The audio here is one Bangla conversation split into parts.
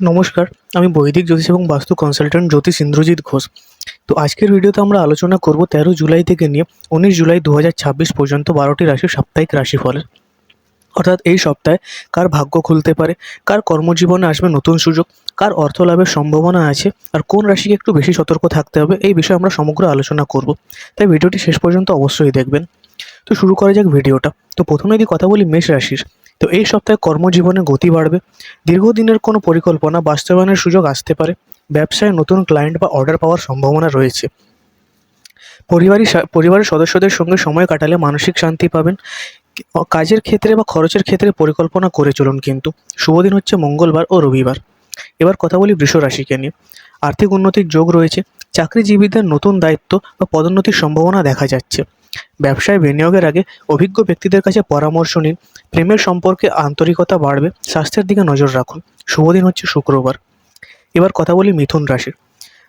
নমস্কার, আমি বৈদিক জ্যোতিষ এবং বাস্তু কনসালট্যান্ট জ্যোতিষ ইন্দ্রজিৎ ঘোষ। তো আজকের ভিডিওতে আমরা আলোচনা করব ১৩ জুলাই থেকে নিয়ে ১৯ জুলাই ২০২৬ পর্যন্ত ১২টি রাশির সাপ্তাহিক রাশিফলের। অর্থাৎ এই সপ্তাহে কার ভাগ্য খুলতে পারে, কার কর্মজীবনে আসবে নতুন সুযোগ, কার অর্থ লাভের সম্ভাবনা আছে, আর কোন রাশিকে একটু বেশি সতর্ক থাকতে হবে, এই বিষয়ে আমরা সমগ্র আলোচনা করব। তাই ভিডিওটি শেষ পর্যন্ত অবশ্যই দেখবেন। তো শুরু করা যাক ভিডিওটা। তো প্রথমে যদি কথা বলি মেষ রাশির, তো এই সপ্তাহে কর্মজীবনে গতি বাড়বে। দীর্ঘদিনের কোনো পরিকল্পনা বাস্তবায়নের সুযোগ আসতে পারে। ব্যবসায় নতুন ক্লায়েন্ট বা অর্ডার পাওয়ার সম্ভাবনা রয়েছে। পরিবারের সদস্যদের সঙ্গে সময় কাটালে মানসিক শান্তি পাবেন। কাজের ক্ষেত্রে বা খরচের ক্ষেত্রে পরিকল্পনা করে চলুন কিন্তু। শুভ দিন হচ্ছে মঙ্গলবার ও রবিবার। এবার কথা বলি বৃষ রাশিকে নিয়ে। আর্থিক উন্নতির যোগ রয়েছে। চাকরিজীবীদের নতুন দায়িত্ব বা পদোন্নতির সম্ভাবনা দেখা যাচ্ছে। ব্যবসায় বিনিয়োগের আগে অভিজ্ঞ ব্যক্তিদের কাছে পরামর্শ নিন। প্রেমের সম্পর্কে আন্তরিকতা বাড়বে। স্বাস্থ্যের দিকে নজর রাখুন। শুভ দিন হচ্ছে শুক্রবার। এবার কথা বলি মিথুন রাশির।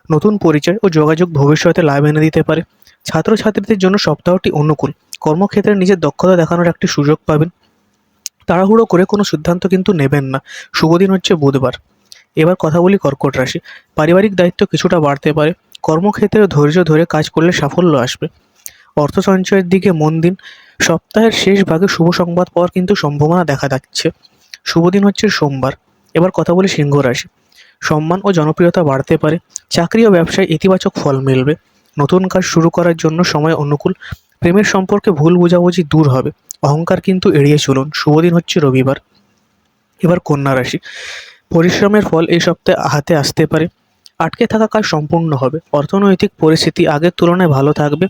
নতুন পরিচয় ও যোগাযোগ ভবিষ্যতে লাভ এনে দিতে পারে। ছাত্রছাত্রীদের জন্য সপ্তাহটি অনুকূল। কর্মক্ষেত্রে নিজের দক্ষতা দেখানোর একটি সুযোগ পাবেন। তাড়াহুড়ো করে কোনো সিদ্ধান্ত কিন্তু নেবেন না। শুভ দিন হচ্ছে বুধবার। এবার কথা বলি কর্কট রাশি। পারিবারিক দায়িত্ব কিছুটা বাড়তে পারে। কর্মক্ষেত্রে ধৈর্য ধরে কাজ করলে সাফল্য আসবে। অর্থ সঞ্চয়ের দিকে মন দিন। সপ্তাহের শেষ ভাগে শুভ সংবাদ পাওয়ার কিন্তু সম্ভাবনা দেখা যাচ্ছে। শুভ দিন হচ্ছে সোমবার। এবার কথা বলি সিংহ রাশি। সম্মান ও জনপ্রিয়তা বাড়তে পারে। চাকরি ও ব্যবসায় ইতিবাচক ফল মিলবে। নতুন কাজ শুরু করার জন্য সময় অনুকূল। প্রেমের সম্পর্কে ভুল বোঝাবুঝি দূর হবে। অহংকার কিন্তু এড়িয়ে চলুন। শুভ দিন হচ্ছে রবিবার। এবার কন্যা রাশি। পরিশ্রমের ফল এই সপ্তাহে হাতে আসতে পারে। আটকে থাকা কাজ সম্পূর্ণ হবে। অর্থনৈতিক পরিস্থিতি আগের তুলনায় ভালো থাকবে।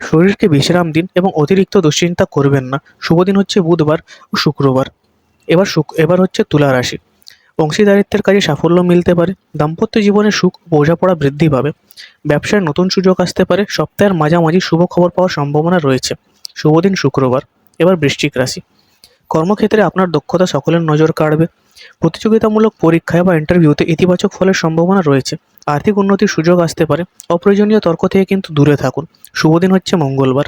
শরীরকে বিশ্রাম দিন এবং অতিরিক্ত দুশ্চিন্তা করবেন না। শুভ দিন হচ্ছে বুধবার ও শুক্রবার। এবার হচ্ছে তুলা রাশি। অংশীদারিত্বের কাজে সাফল্য মিলতে পারে। দাম্পত্য জীবনে সুখ ও বোঝাপড়া বৃদ্ধি পাবে। ব্যবসায় নতুন সুযোগ আসতে পারে। সপ্তাহের মাঝামাঝি শুভ খবর পাওয়ার সম্ভাবনা রয়েছে। শুভ দিন শুক্রবার। এবার বৃশ্চিক রাশি। কর্মক্ষেত্রে আপনার দক্ষতা সকলের নজর কাড়বে। প্রতিযোগিতামূলক পরীক্ষায় বা ইন্টারভিউতে ইতিবাচক ফলের সম্ভাবনা রয়েছে। আর্থিক উন্নতির সুযোগ আসতে পারে। অপ্রয়োজনীয় তর্ক থেকে কিন্তু দূরে থাকুন। শুভ দিন হচ্ছে মঙ্গলবার।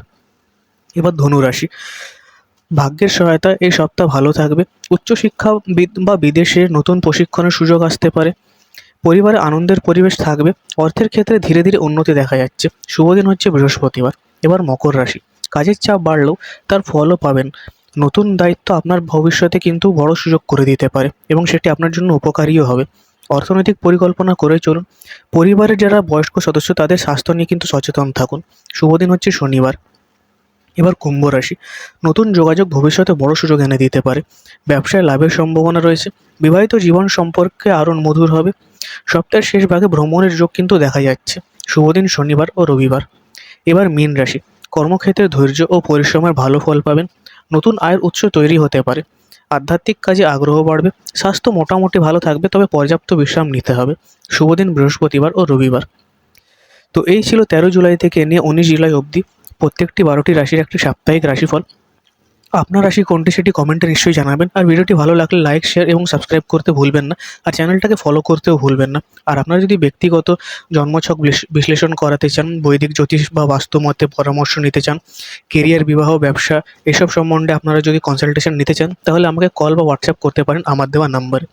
এবার ধনু রাশি। ভাগ্যের সহায়তা এই সপ্তাহ ভালো থাকবে। উচ্চশিক্ষা বা বিদেশে নতুন প্রশিক্ষণের সুযোগ আসতে পারে। পরিবারে আনন্দের পরিবেশ থাকবে। অর্থের ক্ষেত্রে ধীরে ধীরে উন্নতি দেখা যাচ্ছে। শুভ দিন হচ্ছে বৃহস্পতিবার। এবার মকর রাশি। কাজের চাপ বাড়লেও তার ফলও পাবেন। নতুন দায়িত্ব আপনার ভবিষ্যতে কিন্তু বড় সুযোগ করে দিতে পারে এবং সেটি আপনার জন্য উপকারীও হবে। অর্থনৈতিক পরিকল্পনা করে চলুন। পরিবারের যারা বয়স্ক সদস্য তাদের স্বাস্থ্য নিয়ে কিন্তু সচেতন থাকুন। শুভ দিন হচ্ছে শনিবার। এবার কুম্ভ রাশি। নতুন যোগাযোগ ভবিষ্যতে বড় সুযোগ এনে দিতে পারে। ব্যবসায় লাভের সম্ভাবনা রয়েছে। বিবাহিত জীবন সম্পর্কে আরও মধুর হবে। সপ্তাহের শেষ ভাগে ভ্রমণের যোগ কিন্তু দেখা যাচ্ছে। শুভ দিন শনিবার ও রবিবার। এবার মীন রাশি। কর্মক্ষেত্রে ধৈর্য ও পরিশ্রমের ভালো ফল পাবেন। নতুন আয়ের উৎস তৈরি হতে পারে। আধ্যাত্মিক কাজে আগ্রহ বাড়বে। স্বাস্থ্য মোটামুটি ভালো থাকবে, তবে পর্যাপ্ত বিশ্রাম নিতে হবে। শুভ দিন বৃহস্পতিবার ও রবিবার। তো এই ছিল ১৩ জুলাই থেকে নিয়ে ১৯ জুলাই অবধি প্রত্যেকটি ১২টি রাশির একটি সাপ্তাহিক রাশিফল। আপনার রাশি কোনটি সেটি কমেন্টে নিশ্চয়ই জানাবেন। আর ভিডিওটি ভালো লাগলে লাইক, শেয়ার এবং সাবস্ক্রাইব করতে ভুলবেন না। আর চ্যানেলটাকে ফলো করতেও ভুলবেন না। আর আপনারা যদি ব্যক্তিগত জন্মছক বিশ্লেষণ করাতে চান, বৈদিক জ্যোতিষ বা বাস্তু মতে পরামর্শ নিতে চান, কেরিয়ার, বিবাহ, ব্যবসা এসব সম্বন্ধে আপনারা যদি কনসালটেশন নিতে চান, তাহলে আমাকে কল বা হোয়াটসঅ্যাপ করতে পারেন আমার দেওয়া নাম্বারে।